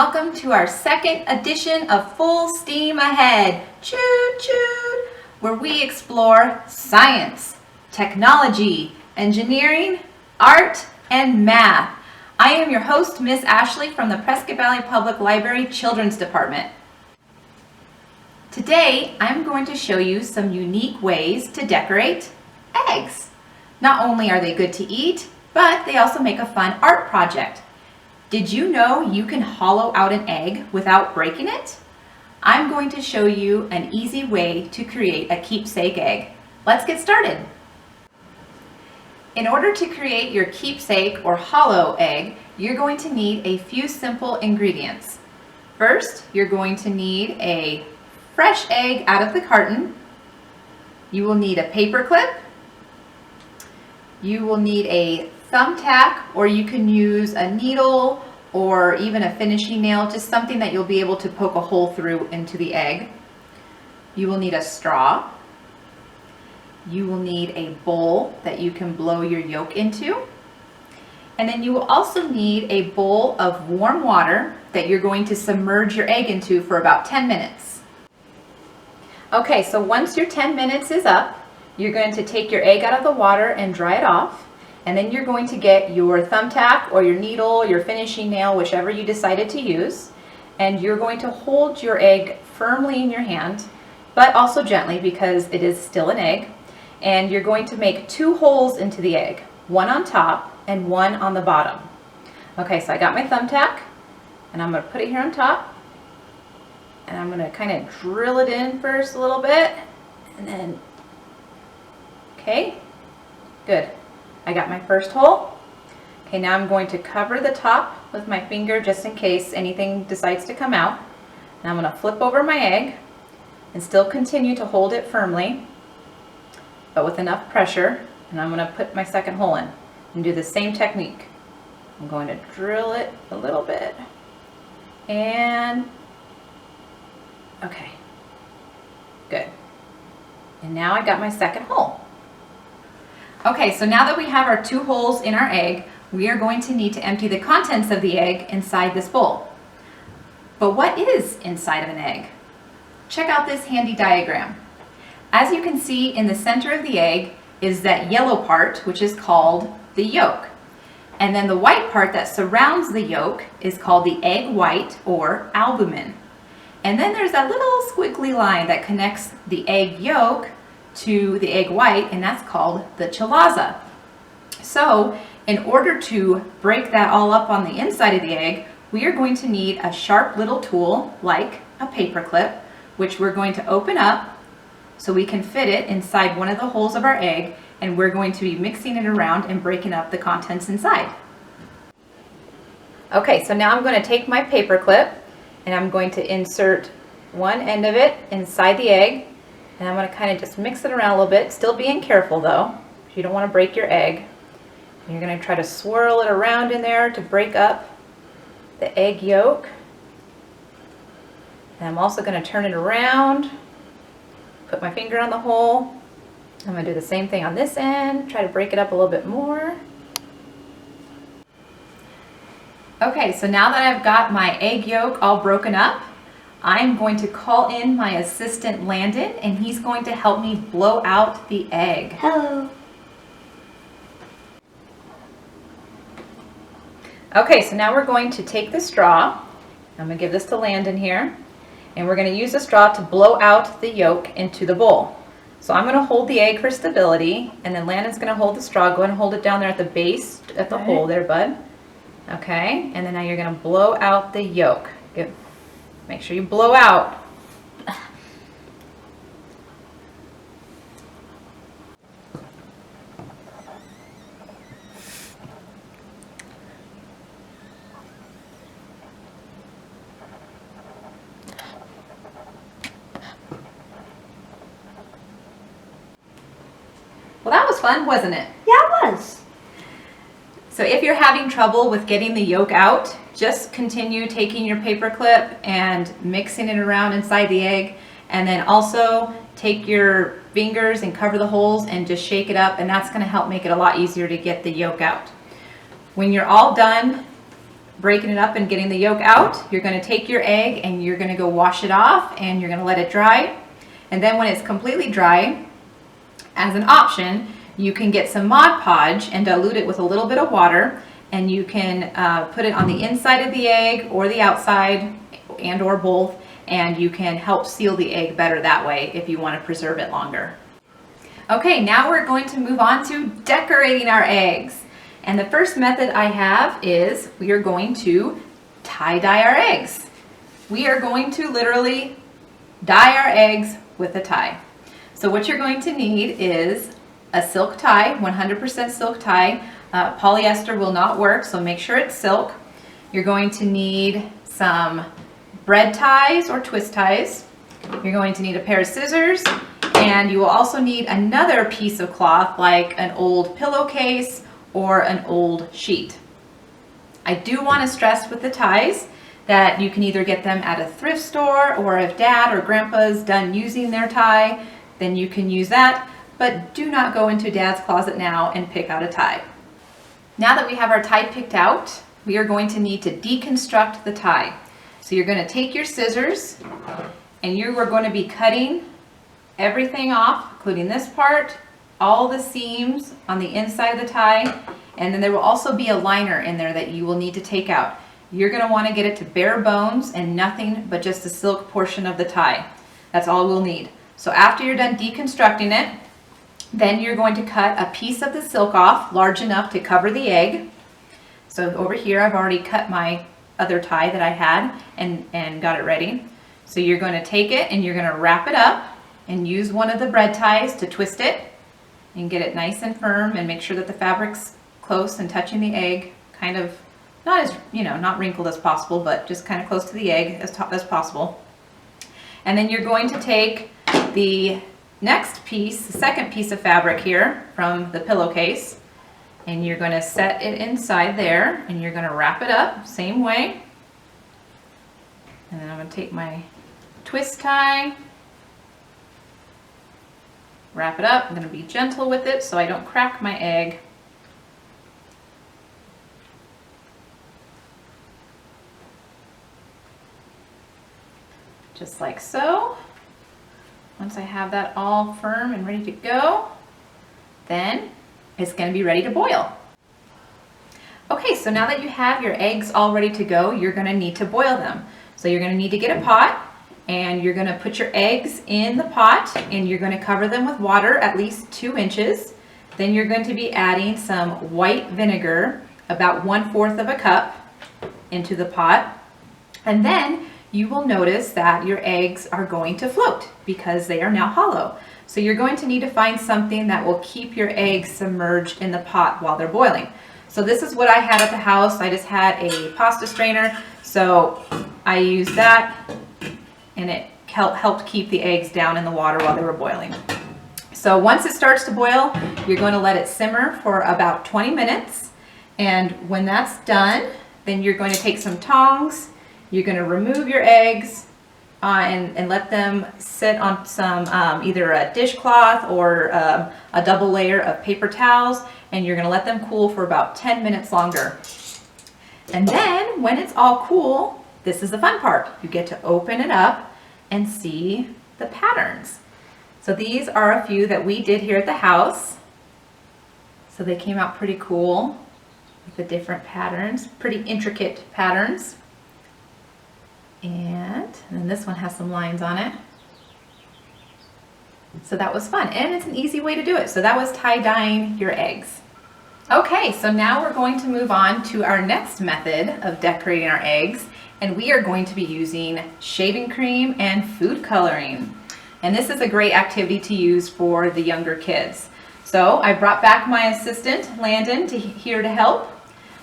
welcome to our second edition of Full Steam Ahead, choo choo, where we explore science, technology, engineering, art, and math. I am your host, Miss Ashley from the Prescott Valley Public Library Children's Department. Today, I'm going to show you some unique ways to decorate eggs. Not only are they good to eat, but they also make a fun art project. Did you know you can hollow out an egg without breaking it? I'm going to show you an easy way to create a keepsake egg. Let's get started. In order to create your keepsake or hollow egg, you're going to need a few simple ingredients. First, you're going to need a fresh egg out of the carton. You will need a paper clip. You will need a thumbtack, or you can use a needle or even a finishing nail, just something that you'll be able to poke a hole through into the egg. You will need a straw. You will need a bowl that you can blow your yolk into. And then you will also need a bowl of warm water that you're going to submerge your egg into for about 10 minutes. Okay, so once your 10 minutes is up, you're going to take your egg out of the water and dry it off. And then you're going to get your thumbtack or your needle, your finishing nail, whichever you decided to use. And you're going to hold your egg firmly in your hand, but also gently because it is still an egg. And you're going to make 2 holes into the egg, one on top and one on the bottom. Okay, so I got my thumbtack and I'm going to put it here on top. And I'm going to kind of drill it in first a little bit. And then, okay, good. I got my first hole. Okay, now I'm going to cover the top with my finger just in case anything decides to come out. And I'm going to flip over my egg and still continue to hold it firmly, but with enough pressure. And I'm going to put my second hole in and do the same technique. I'm going to drill it a little bit. And, okay, good. And now I got my second hole. Okay, so now that we have our 2 holes in our egg, we are going to need to empty the contents of the egg inside this bowl. But what is inside of an egg? Check out this handy diagram. As you can see, in the center of the egg is that yellow part, which is called the yolk. And then the white part that surrounds the yolk is called the egg white or albumin. And then there's that little squiggly line that connects the egg yolk to the egg white, and that's called the chalaza. So in order to break that all up on the inside of the egg, we are going to need a sharp little tool like a paper clip, which we're going to open up so we can fit it inside one of the holes of our egg, and we're going to be mixing it around and breaking up the contents inside. Okay, so now I'm going to take my paper clip and I'm going to insert one end of it inside the egg. And I'm going to kind of just mix it around a little bit, still being careful though. You don't want to break your egg. And you're going to try to swirl it around in there to break up the egg yolk. And I'm also going to turn it around, put my finger on the hole. I'm going to do the same thing on this end, try to break it up a little bit more. Okay, so now that I've got my egg yolk all broken up, I'm going to call in my assistant Landon, and he's going to help me blow out the egg. Hello. Okay, so now we're going to take the straw. I'm going to give this to Landon here, and we're going to use the straw to blow out the yolk into the bowl. So I'm going to hold the egg for stability, and then Landon's going to hold the straw. Go ahead and hold it down there at the base, at the hole there, bud. Okay, and then now you're going to blow out the yolk. Good. Make sure you blow out. Well, that was fun, wasn't it? Yeah, it was. So if you're having trouble with getting the yolk out, just continue taking your paper clip and mixing it around inside the egg, and then also take your fingers and cover the holes and just shake it up, and that's going to help make it a lot easier to get the yolk out. When you're all done breaking it up and getting the yolk out, you're going to take your egg and you're going to go wash it off and you're going to let it dry. And then when it's completely dry, as an option, you can get some Mod Podge and dilute it with a little bit of water, and you can put it on the inside of the egg or the outside, and or both, and you can help seal the egg better that way if you want to preserve it longer. Okay, now we're going to move on to decorating our eggs. And the first method I have is we are going to tie-dye our eggs. We are going to literally dye our eggs with a tie. So what you're going to need is a silk tie, 100% silk tie. Polyester will not work, so make sure it's silk. You're going to need some bread ties or twist ties. You're going to need a pair of scissors, and you will also need another piece of cloth like an old pillowcase or an old sheet. I do want to stress with the ties that you can either get them at a thrift store, or if Dad or Grandpa's done using their tie, then you can use that, but do not go into Dad's closet now and pick out a tie. Now that we have our tie picked out, we are going to need to deconstruct the tie. So you're going to take your scissors and you are going to be cutting everything off, including this part, all the seams on the inside of the tie, and then there will also be a liner in there that you will need to take out. You're going to want to get it to bare bones and nothing but just the silk portion of the tie. That's all we'll need. So after you're done deconstructing it, then you're going to cut a piece of the silk off large enough to cover the egg. So over here I've already cut my other tie that I had and got it ready. So you're going to take it and you're going to wrap it up and use one of the bread ties to twist it and get it nice and firm, and make sure that the fabric's close and touching the egg, kind of not as, not wrinkled as possible, but just kind of close to the egg as possible. And then you're going to take the next piece, the second piece of fabric here from the pillowcase, and you're going to set it inside there, and you're going to wrap it up same way. And then I'm going to take my twist tie, wrap it up. I'm going to be gentle with it so I don't crack my egg. Just like so. Once I have that all firm and ready to go, then it's going to be ready to boil. Okay, so now that you have your eggs all ready to go, you're going to need to boil them. So you're going to need to get a pot, and you're going to put your eggs in the pot, and you're going to cover them with water at least 2 inches. Then you're going to be adding some white vinegar, about 1/4 of a cup, into the pot. And then you will notice that your eggs are going to float because they are now hollow. So you're going to need to find something that will keep your eggs submerged in the pot while they're boiling. So this is what I had at the house. I just had a pasta strainer, so I used that, and it helped keep the eggs down in the water while they were boiling. So once it starts to boil, you're going to let it simmer for about 20 minutes. And when that's done, then you're going to take some tongs. You're going to remove your eggs and let them sit on some either a dishcloth or a double layer of paper towels, and you're going to let them cool for about 10 minutes longer. And then when it's all cool, this is the fun part. You get to open it up and see the patterns. So these are a few that we did here at the house. So they came out pretty cool with the different patterns, pretty intricate patterns. And then this one has some lines on it. So that was fun, and it's an easy way to do it. So that was tie-dyeing your eggs. Okay, so now we're going to move on to our next method of decorating our eggs, and we are going to be using shaving cream and food coloring. And this is a great activity to use for the younger kids. So I brought back my assistant, Landon, here to help.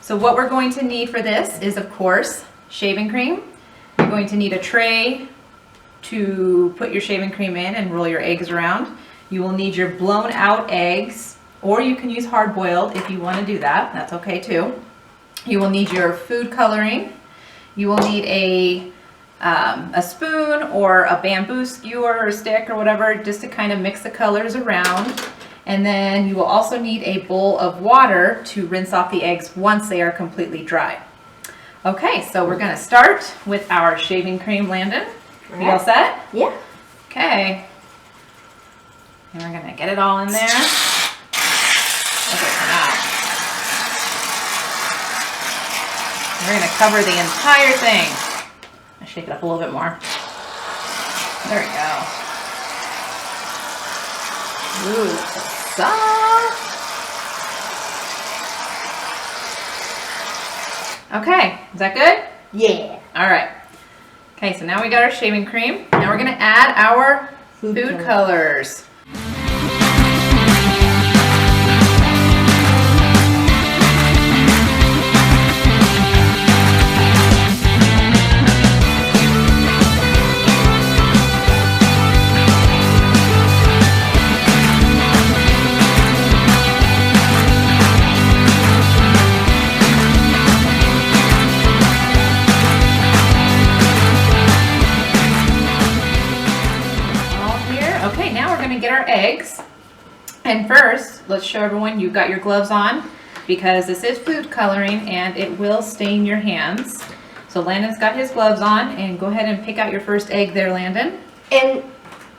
So what we're going to need for this is, of course, shaving cream. You're going to need a tray to put your shaving cream in and roll your eggs around. You will need your blown out eggs, or you can use hard boiled if you want to do that. That's okay too. You will need your food coloring. You will need a spoon or a bamboo skewer or stick or whatever, just to kind of mix the colors around. And then you will also need a bowl of water to rinse off the eggs once they are completely dry. Okay, so we're gonna start with our shaving cream, Landon. You all set? Yeah. Okay. And we're gonna get it all in there. Look at that. We're gonna cover the entire thing. I'll shake it up a little bit more. There we go. Ooh, so soft. Okay, is that good? Yeah. All right. Okay, so now we got our shaving cream. Now we're gonna add our food colors. Okay, now we're going to get our eggs. And first, let's show everyone you've got your gloves on because this is food coloring and it will stain your hands. So Landon's got his gloves on, and go ahead and pick out your first egg there, Landon. And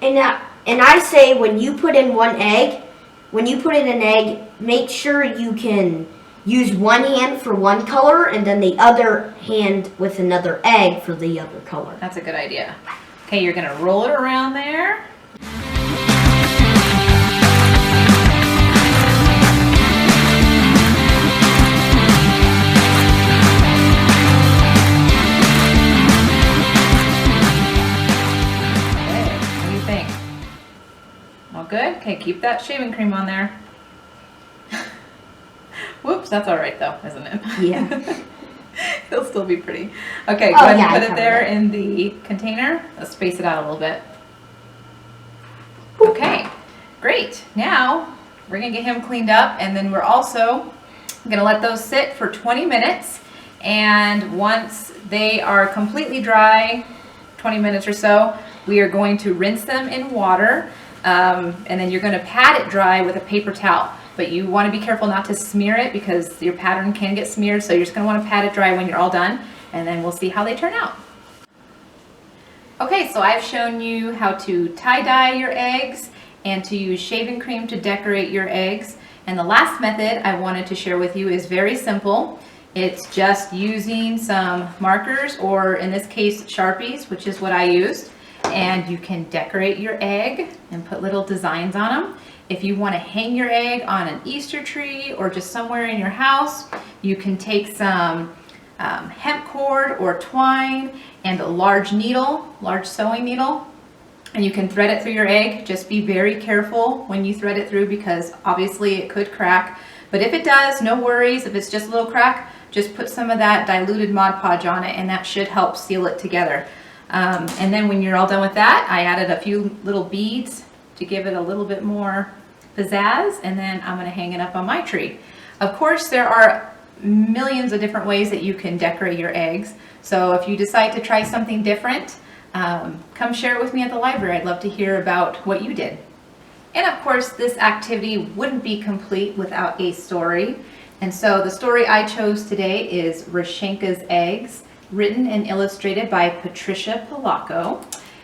I say when you put in an egg, make sure you can use one hand for one color and then the other hand with another egg for the other color. That's a good idea. Okay, you're going to roll it around there. All good? Okay, keep that shaving cream on there. Whoops, that's all right though, isn't it? Yeah. It'll still be pretty. Okay, go ahead and put it there in the container. Let's space it out a little bit. Okay, great. Now, we're gonna get him cleaned up, and then we're also gonna let those sit for 20 minutes. And once they are completely dry, 20 minutes or so, we are going to rinse them in water. And then you're going to pat it dry with a paper towel, but you want to be careful not to smear it because your pattern can get smeared, so you're just going to want to pat it dry when you're all done, and then we'll see how they turn out. Okay, so I've shown you how to tie-dye your eggs and to use shaving cream to decorate your eggs, and the last method I wanted to share with you is very simple. It's just using some markers, or in this case Sharpies, which is what I used. And you can decorate your egg and put little designs on them. If you want to hang your egg on an Easter tree or just somewhere in your house, you can take some hemp cord or twine and a large needle, large sewing needle, and you can thread it through your egg. Just be very careful when you thread it through because obviously it could crack. But if it does, no worries. If it's just a little crack, just put some of that diluted Mod Podge on it and that should help seal it together. And then when you're all done with that, I added a few little beads to give it a little bit more pizzazz, and then I'm going to hang it up on my tree. Of course, there are millions of different ways that you can decorate your eggs, so if you decide to try something different, come share it with me at the library. I'd love to hear about what you did. And of course, this activity wouldn't be complete without a story, and so the story I chose today is Rechenka's Eggs, written and illustrated by Patricia Polacco.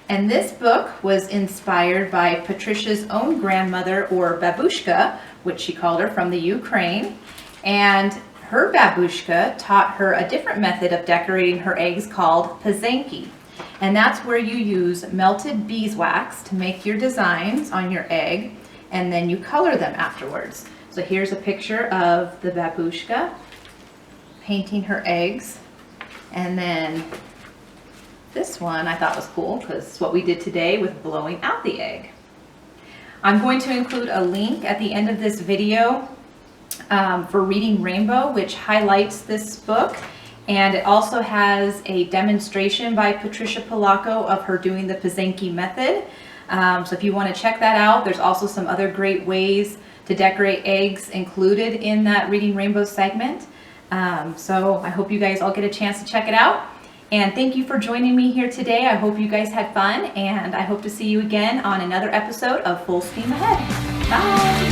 And this book was inspired by Patricia's own grandmother, or babushka, which she called her, from the Ukraine. And her babushka taught her a different method of decorating her eggs called pezanki. And that's where you use melted beeswax to make your designs on your egg, and then you color them afterwards. So here's a picture of the babushka painting her eggs. And then this one I thought was cool because it's what we did today with blowing out the egg. I'm going to include a link at the end of this video for Reading Rainbow, which highlights this book. And it also has a demonstration by Patricia Polacco of her doing the pezanki method. So if you want to check that out, there's also some other great ways to decorate eggs included in that Reading Rainbow segment. So I hope you guys all get a chance to check it out. And thank you for joining me here today. I hope you guys had fun, and I hope to see you again on another episode of Full Steam Ahead. Bye!